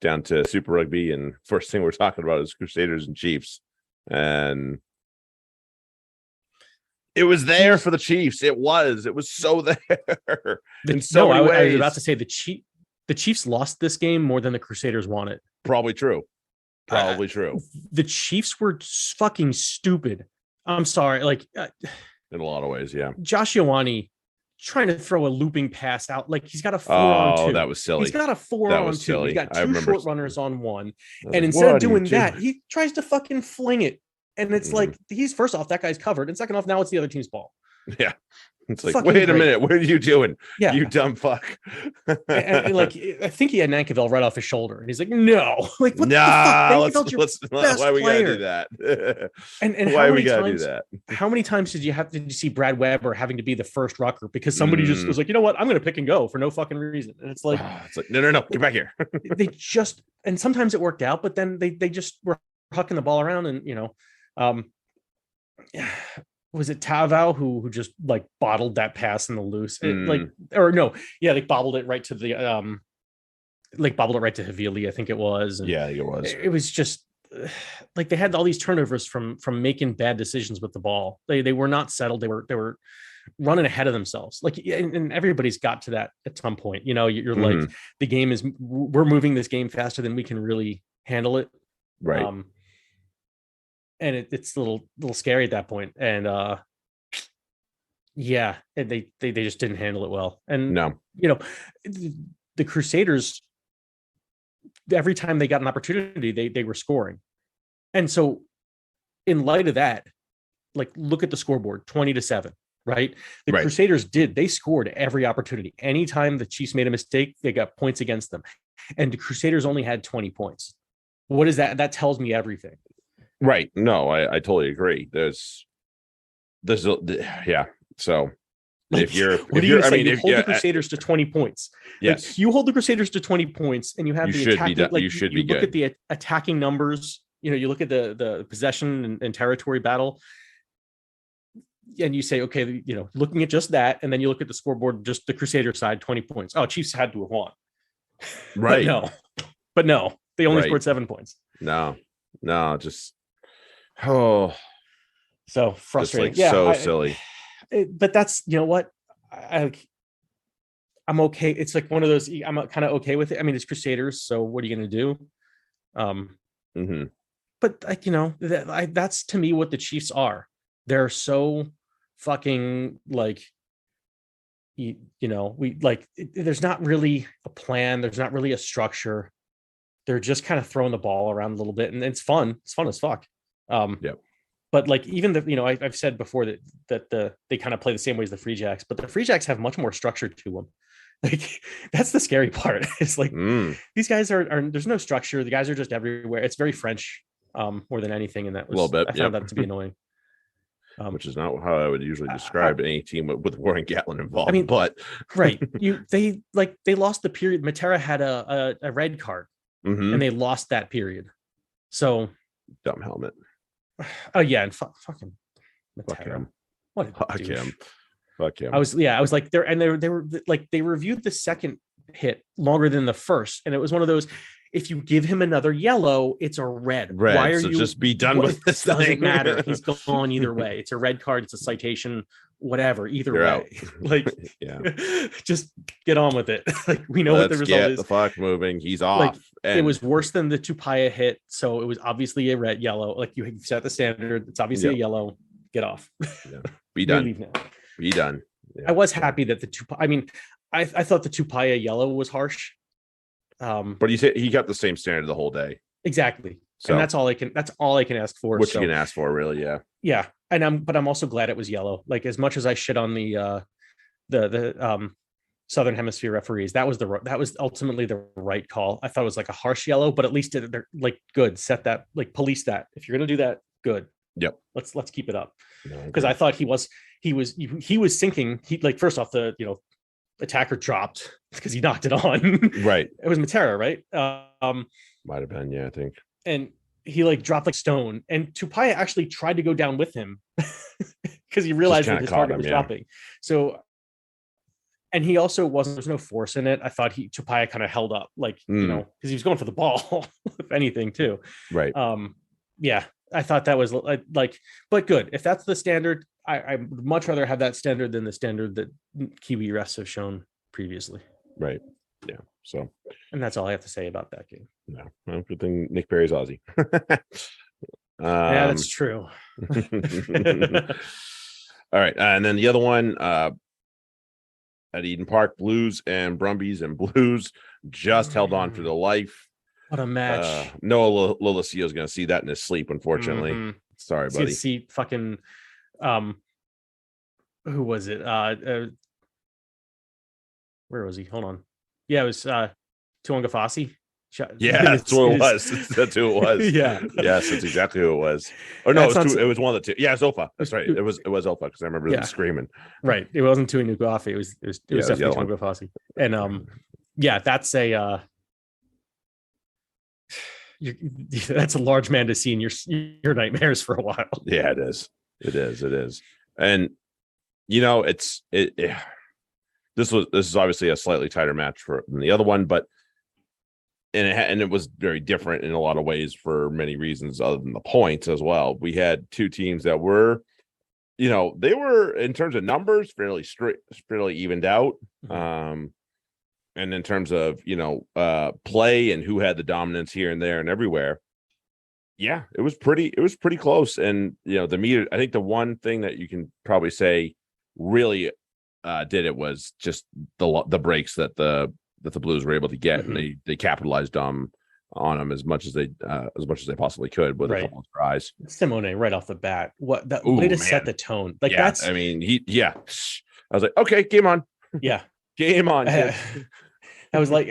down to Super Rugby. And first thing we're talking about is Crusaders and Chiefs. And it was there for the Chiefs. It was so there. In so many ways. I was about to say the Chiefs lost this game more than the Crusaders won it. Probably true. True. The Chiefs were fucking stupid. I'm sorry, like in a lot of ways, yeah. Josh Ioane trying to throw a looping pass out, like he's got a 4-on-2. Oh, that was silly. He's got a 4-on-2. He's got two short runners on one, and like, instead of doing that, he tries to fucking fling it, and it's like he's first off, that guy's covered, and second off, now it's the other team's ball. Yeah. It's like, wait a minute, what are you doing? Yeah, you dumb fuck. and like, I think he had Nankerville right off his shoulder, and he's like, no, like, what the fuck? Why we gotta do that? and why we gotta do that? How many times did you see Brad Weber having to be the first rucker because somebody just was like, you know what, I'm gonna pick and go for no fucking reason, and it's like, no, get back here. And sometimes it worked out, but then they just were hucking the ball around, and was it Tavau who just like bottled that pass in the loose? They bobbled it right to the bobbled it right to Havili, I think it was. And yeah, it was. It was just like they had all these turnovers from making bad decisions with the ball. They were not settled. They were running ahead of themselves. Like, and everybody's got to that at some point. You're like, the game is, we're moving this game faster than we can really handle it. Right. And it's a little scary at that point. And they just didn't handle it well. And no, the Crusaders, every time they got an opportunity, they were scoring. And so in light of that, like, look at the scoreboard, 20-7, right? The Crusaders they scored every opportunity. Anytime the Chiefs made a mistake, they got points against them. And the Crusaders only had 20 points. What is that? That tells me everything. Right. No, I totally agree. There's yeah. So if you're, you hold the Crusaders to 20 points. Yes. Like, you hold the Crusaders to 20 points, and you have the attacking. Like, you should be look good. At the attacking numbers. You look at the possession and territory battle, and you say, okay, looking at just that, and then you look at the scoreboard, just the Crusader side, 20 points. Oh, Chiefs had to have won. Right. but no, they only scored 7 points. No, just. So frustrating. Silly. But that's, what, I'm okay. It's like one of those, I'm kind of okay with it. I mean, it's Crusaders, so what are you going to do? But like, that's to me what the Chiefs are. They're so fucking like, there's not really a plan. There's not really a structure. They're just kind of throwing the ball around a little bit, and it's fun. It's fun as fuck. But like, even I've said before that they kind of play the same way as the Free Jacks, but the Free Jacks have much more structure to them. Like, that's the scary part. It's like, these guys are there's no structure. The guys are just everywhere. It's very French, more than anything. And that was, a little bit. I found that to be annoying. which is not how I would usually describe any team with Warren Gatlin involved. I mean, but right, they lost the period. Matera had a red card, and they lost that period. So dumb helmet. Oh yeah, and fucking Matera. Fuck him. What a Fuck douche. him. Fuck him. I was like they were like, they reviewed the second hit longer than the first, and it was one of those, if you give him another yellow, it's a red. Why are so you just be done with this? Doesn't matter. He's gone either way. It's a red card, it's a citation, whatever. Either way. Out. Like, yeah. Just get on with it. Like, we know what the result is. The fuck moving. He's off. Like, it was worse than the Tupaia hit, so it was obviously a red yellow. Like, you set the standard, it's obviously a yellow. Get off. Yeah. Be done. Leave now. Be done. Yeah. I was happy that I thought the Tupaia yellow was harsh. But he got the same standard the whole day. Exactly. So, and that's all I can ask for. What you can ask for, really, yeah. Yeah. And I'm also glad it was yellow. Like, as much as I shit on the Southern Hemisphere referees, that was ultimately the right call. I thought it was like a harsh yellow, but at least they're like, good, set that, like, police that. If you're gonna do that, good. Yep. Let's keep it up. Because I thought he was sinking. He, like, first off, the attacker dropped because he knocked it on. Right. It was Matera, right? Might have been, yeah, I think. And he, like, dropped like stone, and Tupaia actually tried to go down with him because he realized that his target was dropping. So, and he also there's no force in it. I thought Tupaia kind of held up, like, because he was going for the ball, if anything, too. Right. Yeah, I thought that was like, but good. If that's the standard, I would much rather have that standard than the standard that Kiwi refs have shown previously. Right. Yeah. So, and that's all I have to say about that game. No, well, good thing Nick Perry's Aussie. Yeah, that's true. All right, and then the other one at Eden Park, Blues and Brumbies, and Blues just held on for the life. What a match! Noah Lolaccio is going to see that in his sleep, unfortunately. Sorry, buddy. See fucking who was it? Where was he? Hold on. Yeah, it was Tuanga Fassi. Yeah, that's what it was. That's who it was. Yeah. Yes, that's exactly who it was. Or no, it was one of the two. Yeah, Zofa. That's right. It was Zofa, because I remember them screaming. Right. It wasn't Tui Nukuafi. It was definitely Tuanga Fassi. And yeah, that's that's a large man to see in your nightmares for a while. Yeah, it is. It is. And this is obviously a slightly tighter match than the other one, but and it was very different in a lot of ways for many reasons other than the points as well. We had two teams that were, they were, in terms of numbers, fairly evened out. And in terms of, play and who had the dominance here and there and everywhere. Yeah, it was pretty close. And, the meter, I think the one thing that you can probably say really did it was just the breaks that the Blues were able to get, and they capitalized on them as much as they possibly could with a couple of tries. Simone right off the bat, way to set the tone. Like, that's, I mean, I was like, okay, game on. Yeah, game on. I was like,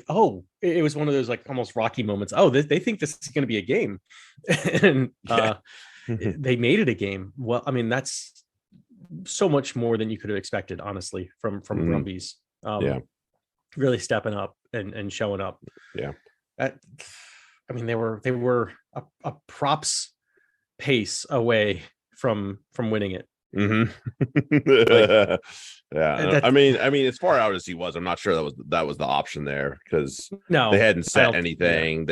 oh, it was one of those, like, almost Rocky moments. Oh, they think this is going to be a game, and they made it a game. Well, I mean, that's so much more than you could have expected, honestly, from Brumbies. Really stepping up and showing up. Yeah. I mean, they were a props pace away from winning it. Yeah. I mean, as far out as he was, I'm not sure that was the option there, because they hadn't set anything.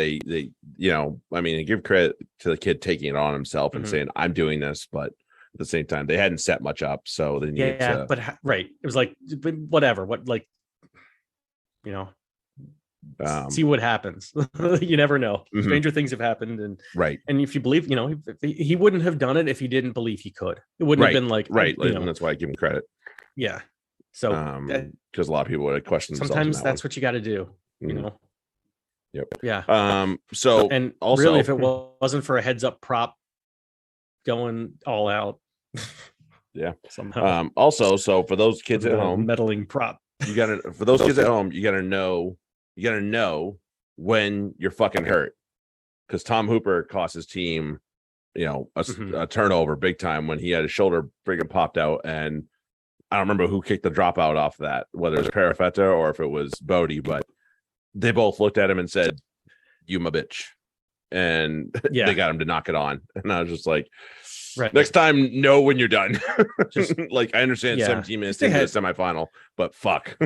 Yeah. They give credit to the kid taking it on himself and saying, I'm doing this, but at the same time, they hadn't set much up, so they needed to. But right, it was like, whatever. See what happens. You never know. Stranger things have happened, and and if you believe, he wouldn't have done it if he didn't believe he could. It wouldn't have been like, and that's why I give him credit. Yeah. So because a lot of people would question sometimes that's what you got to do. Yep. Yeah. So, and also, really, if it wasn't for a heads up prop going all out, somehow. Also, so for those kids at home, meddling prop. You gotta, for those kids at home, you gotta know when you're fucking hurt, because Tom Hooper cost his team a turnover big time when he had his shoulder friggin' popped out, and I don't remember who kicked the dropout off that, whether it was Parafeta or if it was Bodie, but they both looked at him and said, "You my bitch," and they got him to knock it on. And I was just like, next time, know when you're done. Just like, I understand 17 minutes into the semifinal, but fuck,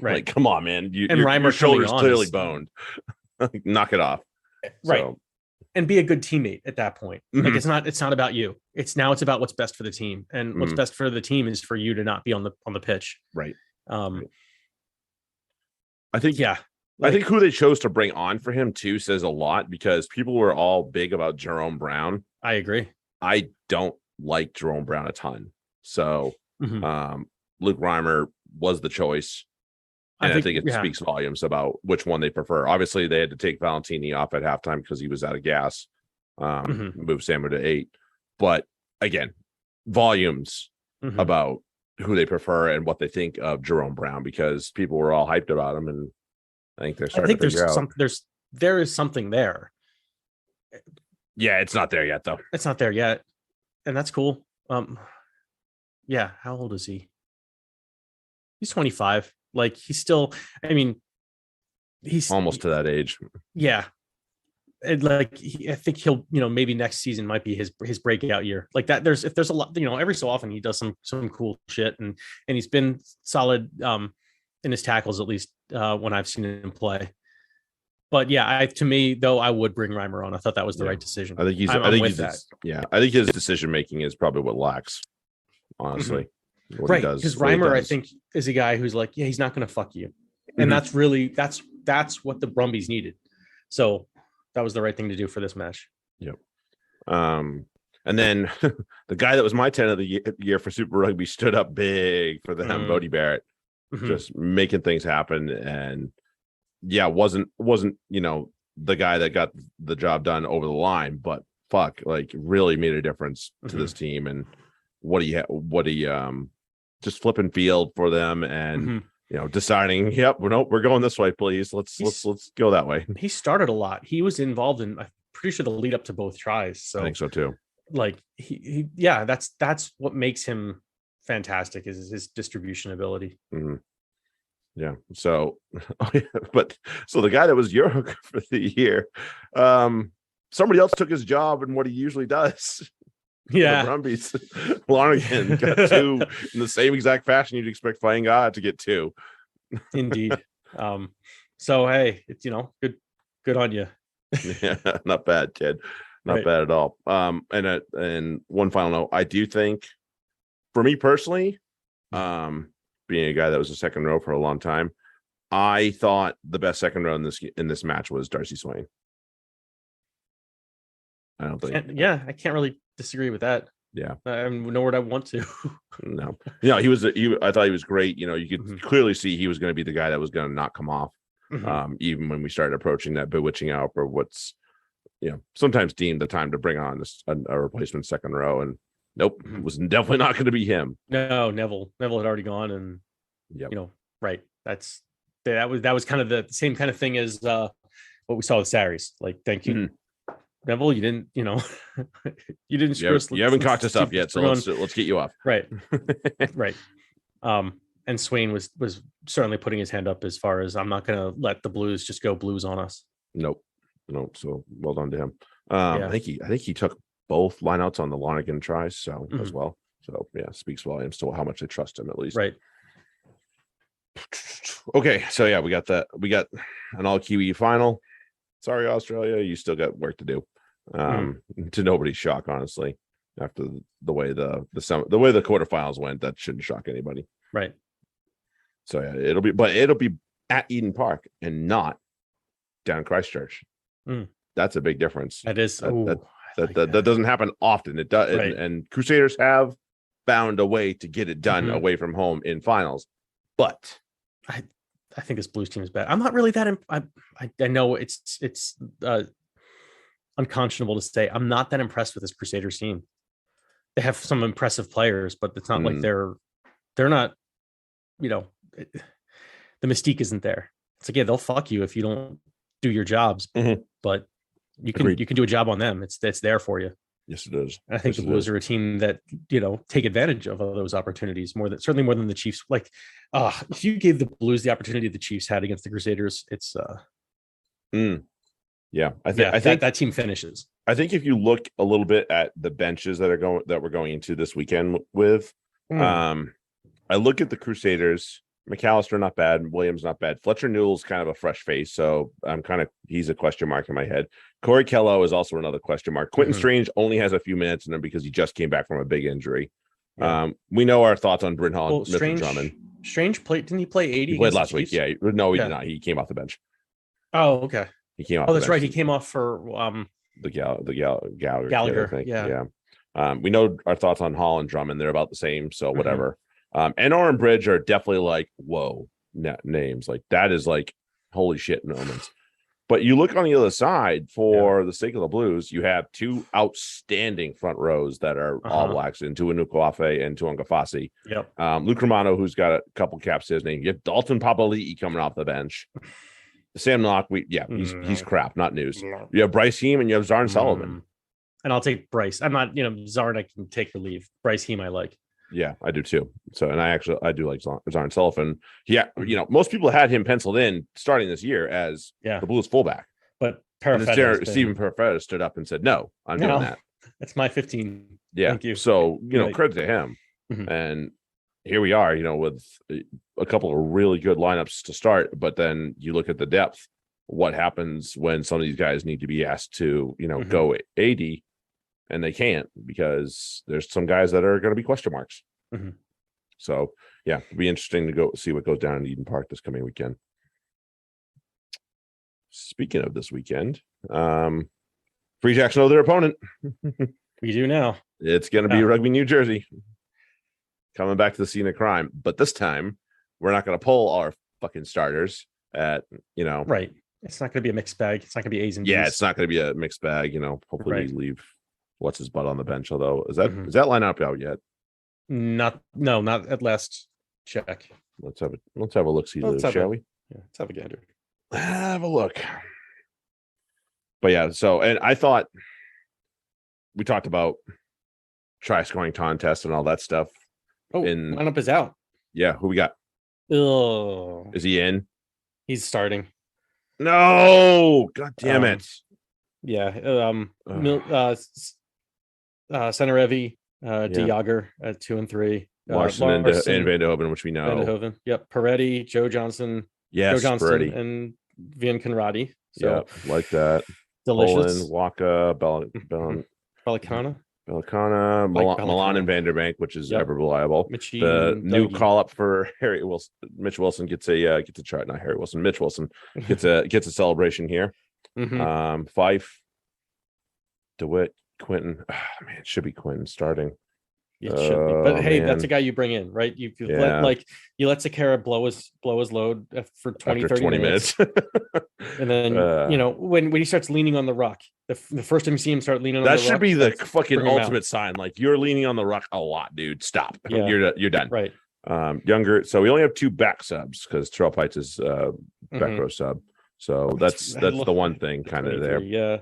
like, come on, man, your shoulder's clearly boned. Knock it off, right? So, and be a good teammate at that point. Like, it's not about you. It's about what's best for the team, and what's best for the team is for you to not be on the pitch. Right. I think, I think who they chose to bring on for him too says a lot, because people were all big about Jerome Brown. I agree. I don't like Jerome Brown a ton. So Luke Reimer was the choice. And I think it speaks volumes about which one they prefer. Obviously, they had to take Valentini off at halftime because he was out of gas. Move Samuel to 8. But again, volumes about who they prefer and what they think of Jerome Brown, because people were all hyped about him, and I think they're starting to figure out. There is something there. Yeah, it's not there yet, though. It's not there yet, and that's cool. How old is he? He's 25. Like, he's still, I mean, he's almost to that age. Yeah. And like, I think he'll, maybe next season might be his breakout year. Like that, there's a lot, every so often he does some cool shit, and he's been solid in his tackles, at least when I've seen him play. But yeah, to me though, I would bring Reimer on. I thought that was the right decision. I think I think his decision making is probably what lacks, honestly. Right, because Reimer, I think, is a guy who's like, he's not going to fuck you, and that's what the Brumbies needed. So that was the right thing to do for this match. Yep. And then the guy that was my 10 of the year for Super Rugby stood up big for them, Bodie Barrett, just making things happen, and wasn't the guy that got the job done over the line, but fuck, like, really made a difference to this team. And what he just flipping field for them, and deciding, we're going this way, please, let's go that way. He started a lot. He was involved in, I'm pretty sure, the lead up to both tries. So I think so too. Like, that's what makes him fantastic, is his distribution ability. Yeah. So the guy that was Euro for the year, somebody else took his job and what he usually does. Yeah, the Brumbies. Lonergan got 2 in the same exact fashion you'd expect Flying God to get 2. Indeed. So hey, it's good on you. Yeah, not bad, kid. Not bad at all. And one final note, I do think, for me personally, being a guy that was a second row for a long time, I thought the best second row in this match was Darcy Swain. I don't think. I can't really disagree with that. Yeah, I'm nowhere I want to. No, I thought he was great. You could clearly see he was going to be the guy that was going to not come off. Even when we started approaching that bewitching hour, or what's sometimes deemed the time to bring on a replacement second row, and nope, it was definitely not going to be him. No, Neville had already gone, and right. That was kind of the same kind of thing as what we saw with Sarries. Like, thank you. Neville, you didn't, you didn't screw us. You haven't caught us up yet, so let's get you off. Right. Right. And Swain was certainly putting his hand up as far as, I'm not going to let the Blues just go Blues on us. Nope. So well done to him. I think he took both lineouts on the Lonergan tries, as well. So speaks volumes to how much they trust him, at least. Right. Okay, so we got an all Kiwi final. Sorry, Australia, you still got work to do. To nobody's shock, honestly, after the way the quarterfinals went, that shouldn't shock anybody. Right. So it'll be at Eden Park and not down in Christchurch. That's a big difference. That is. That doesn't happen often. It does, right. and Crusaders have found a way to get it done away from home in finals, but I think this Blues team is bad. I'm not really that. I know it's unconscionable to say I'm not that impressed with this Crusaders team. They have some impressive players, but it's not like they're not. The mystique isn't there. It's like, they'll fuck you if you don't do your jobs, but you can do a job on them. It's there for you. Yes, it is. And I think yes, the Blues are a team that, take advantage of those opportunities certainly more than the Chiefs. Like, if you gave the Blues the opportunity the Chiefs had against the Crusaders, it's yeah. I think that team finishes. I think if you look a little bit at the benches that we're going into this weekend with, I look at the Crusaders. McAllister not bad, Williams not bad. Fletcher Newell's kind of a fresh face, so he's a question mark in my head. Corey Kello is also another question mark. Quentin Strange only has a few minutes in him because he just came back from a big injury. Yeah. We know our thoughts on Bryn Hall and Mitchell Drummond. Strange played, didn't he play 80? He played last week. Yeah, no, he did not. He came off the bench. Oh, okay. He came off. Oh, that's right. He came off for the Gallagher. Gallagher, I think. Yeah. We know our thoughts on Hall and Drummond. They're about the same, so whatever. And Oren Bridge are definitely like, whoa, names. Like, that is like, holy shit moments. But you look on the other side, for the sake of the Blues, you have two outstanding front rows that are All Blacks, in Tua Nukuafe and Tuanga Fasi. Yep. Luke Romano, who's got a couple caps to his name. You have Dalton Papali'i coming off the bench. Sam Knock, he's crap, not news. You have Bryce Heem and you have Zarn Sullivan. And I'll take Bryce. I'm not, Zarn, I can take or leave. Bryce Heem, I like. Yeah, I do too. So, and I do like Zarn Sullivan. Yeah, most people had him penciled in starting this year as the Blues fullback. But Stephen Perfetta stood up and said, "No, I'm doing that. That's my 15." Yeah. Thank you. So, credit to him. And here we are, with a couple of really good lineups to start. But then you look at the depth. What happens when some of these guys need to be asked to, go 80? And they can't, because there's some guys that are going to be question marks. So, yeah, it'll be interesting to go see what goes down in Eden Park this coming weekend. Speaking of this weekend, Free Jacks know their opponent. We do now. It's going to be Rugby, New Jersey, coming back to the scene of crime. But this time, we're not going to pull our fucking starters at, Right. It's not going to be a mixed bag. It's not going to be A's and B's. Yeah, it's not going to be a mixed bag. Hopefully we leave what's his butt on the bench. Although is that lineup out yet? Not at last check. Let's have a look. See, shall we? Yeah, let's have a gander. Have a look. But yeah, and I thought we talked about try scoring contest and all that stuff. Oh, lineup is out. Yeah, who we got? Oh, is he in? He's starting. No, god damn it. Yeah. Centerevi, De Jager at 2 and 3. Larson and Van de Hoven, which we know. Van de Hoven. Yep. Peretti, Joe Johnson. Yes, Joe Johnston Peretti. And Vian Conradi. So like that. Delicious. Poland, Waka, Pelicana. Milan and Vanderbank, which is ever reliable. The new call up for Harry Wilson. Mitch Wilson gets a chart. Not Harry Wilson. Mitch Wilson gets a celebration here. Fife, DeWitt, Quentin. Oh, man, it should be Quentin starting. It should be. But hey, that's a guy you bring in, right? You let Sakara blow his load for 20 minutes. And then when he starts leaning on the rock, the first time you see him start leaning on the rock, that should be the fucking ultimate sign. Like, you're leaning on the rock a lot, dude. Stop. Yeah. You're done. Right. Younger. So we only have 2 back subs because Terrell Pites is back row sub. So that's the one thing kind of there. Yeah.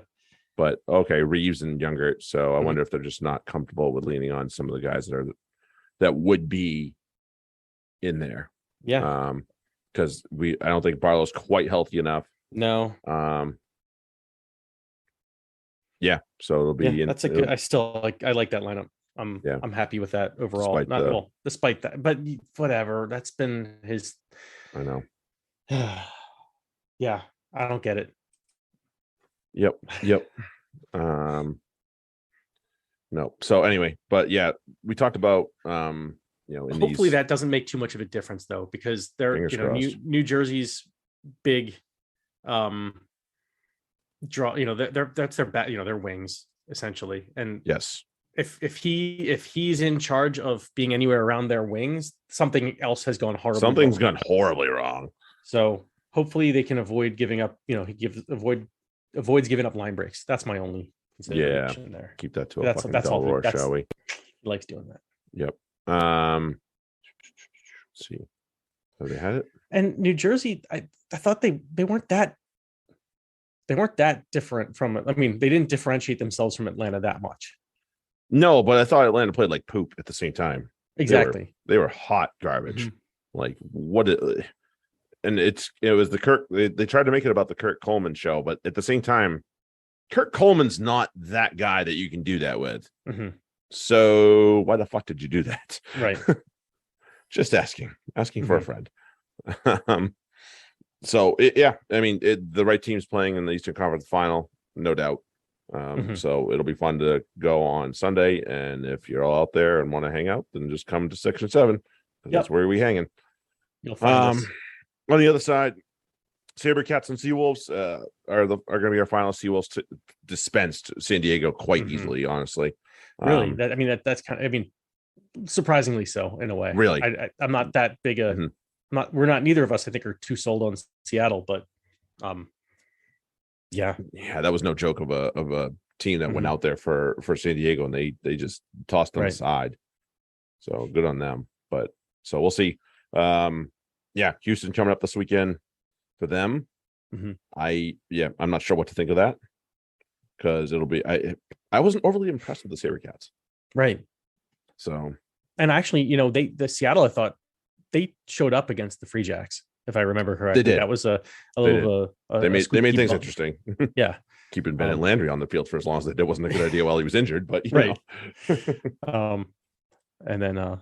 But okay, Reeves and Younger. So I wonder if they're just not comfortable with leaning on some of the guys that would be in there. Yeah. Because I don't think Barlow's quite healthy enough. No. Yeah. So it'll be. That's a good. I like that lineup. I'm happy with that overall. Despite that, but whatever. That's been his. I know. Yeah, I don't get it. Yep. No. So anyway, but yeah, we talked about hopefully that doesn't make too much of a difference though, because they're New Jersey's big draw. That's their bat. Their wings essentially. And yes, if he's in charge of being anywhere around their wings, something else has gone horribly. Something's gone horribly wrong. So hopefully they can avoid giving up. Avoids giving up line breaks. That's my only consideration there. Keep that to that's all roar, shall we? He likes doing that. Yep. Let's see. Have they had it? And New Jersey, I thought they weren't that different from it. I mean, they didn't differentiate themselves from Atlanta that much. No, but I thought Atlanta played like poop at the same time. Exactly. They were hot garbage. Like what? And it was the Kirk. They tried to make it about the Kirk Coleman show, but at the same time, Kirk Coleman's not that guy that you can do that with. So why the fuck did you do that? Right. Just asking for a friend. So yeah, I mean, the right team's playing in the Eastern Conference Final, no doubt. So it'll be fun to go on Sunday, and if you're all out there and want to hang out, then just come to Section 7. That's where we hanging. You'll find us. On the other side, Sabercats and Seawolves are going to be our final. Seawolves dispensed San Diego quite easily, honestly. Really, that's kind of, surprisingly so in a way. Really, I'm not that big a. We're not. Neither of us, I think, are too sold on Seattle, but yeah, that was no joke of a team that went out there for San Diego, and they just tossed them aside. So good on them. But so we'll see. Houston coming up this weekend for them. I'm not sure what to think of that, because it'll be. I wasn't overly impressed with the Sabercats. Right. So, and actually, the Seattle, I thought they showed up against the Free Jacks, if I remember correctly. They did. That was a little. They made things interesting. Yeah. Keeping Ben and Landry on the field for as long as it wasn't a good idea while he was injured, but you know. And then I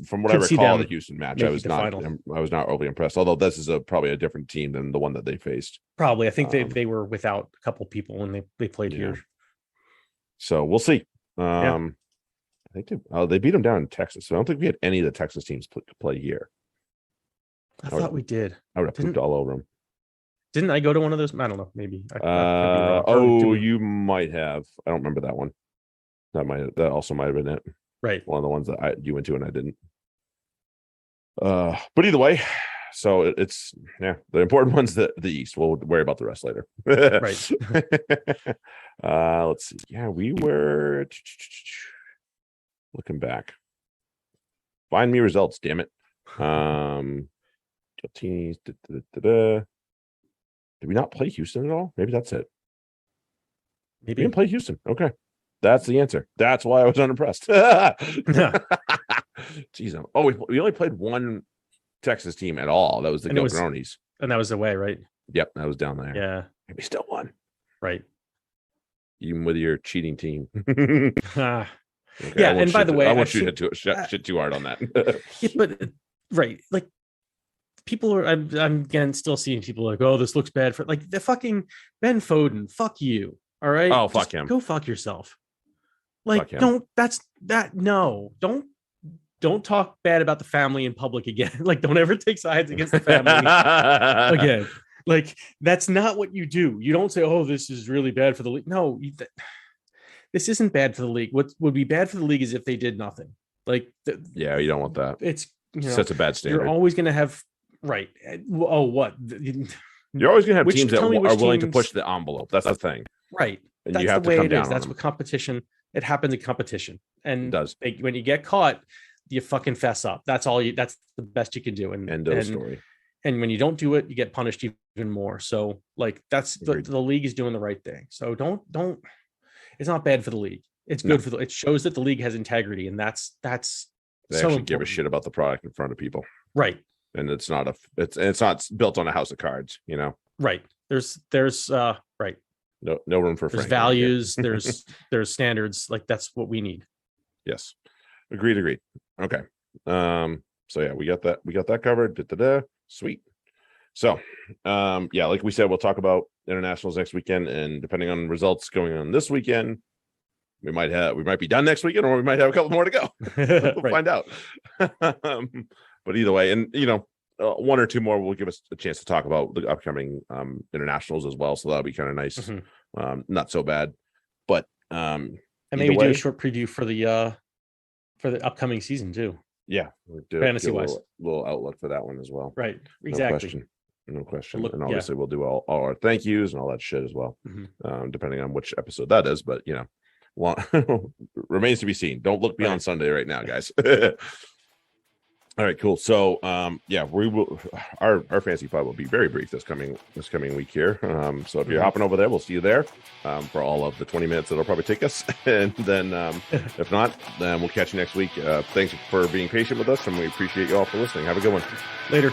from what I recall the Houston match, I was not overly impressed. Although this is probably a different team than the one that they faced. Probably, I think they were without a couple people when they played here. So we'll see. I think they beat them down in Texas. So I don't think we had any of the Texas teams play here. I thought we did. I would have pooped all over them. Didn't I go to one of those? I don't know. Maybe. You might have. I don't remember that one. That also might have been it. Right. One of the ones that you went to and I didn't. But either way, so it's the important one's the East. We'll worry about the rest later. Right. Let's see. Yeah, we were looking back. Find me results, damn it. Teams. Did we not play Houston at all? Maybe that's it. Maybe we didn't play Houston. Okay. That's the answer. That's why I was unimpressed. Jeez. We only played one Texas team at all. That was the Gilgronis. And that was away, right? Yep, that was down there. Yeah. And we still won. Right. Even with your cheating team. Okay, and by the way, I won't shit too hard on that. But right, like people are. I'm again still seeing people like, oh, this looks bad for like the fucking Ben Foden. Fuck you. All right. Oh, fuck him. Go fuck yourself. Like, don't talk bad about the family in public again. Like, don't ever take sides against the family again. Like, that's not what you do. You don't say, oh, this is really bad for the league. No, this isn't bad for the league. What would be bad for the league is if they did nothing. Like, you don't want that. It's sets a bad standard. You're always going to have right. Oh, what? You're always going to have teams that are willing to push the envelope. That's the thing. Right. And that's you have the way to come it down is. That's on what competition. It happens in competition, and it does. When you get caught, you fucking fess up. That's all you. That's the best you can do. And end of story. And when you don't do it, you get punished even more. So, like, that's the league is doing the right thing. So don't. It's not bad for the league. It's good for it shows that the league has integrity, and that's they so actually important. give a shit about the product in front of people, right? And it's not built on a house of cards, Right. There's right. No room for there's values. there's standards. Like, that's what we need. Yes, agreed. Okay. So yeah, we got that covered. Sweet. So like we said, we'll talk about internationals next weekend, and depending on results going on this weekend, we might be done next weekend, or we might have a couple more to go. We'll find out. But either way, and one or two more will give us a chance to talk about the upcoming internationals as well. So that'll be kind of nice. Not so bad, but and maybe do a short preview for the upcoming season too. Yeah, fantasy wise, little outlook for that one as well. Right, exactly. No question. And obviously we'll do all our thank yous and all that shit as well, depending on which episode that is. But remains to be seen. Don't look beyond Sunday right now, guys. All right, cool. So, yeah, we will. Our fantasy pod will be very brief this coming week here. So if you're hopping over there, we'll see you there for all of the 20 minutes that'll probably take us. And then, if not, then we'll catch you next week. Thanks for being patient with us, and we appreciate you all for listening. Have a good one. Later.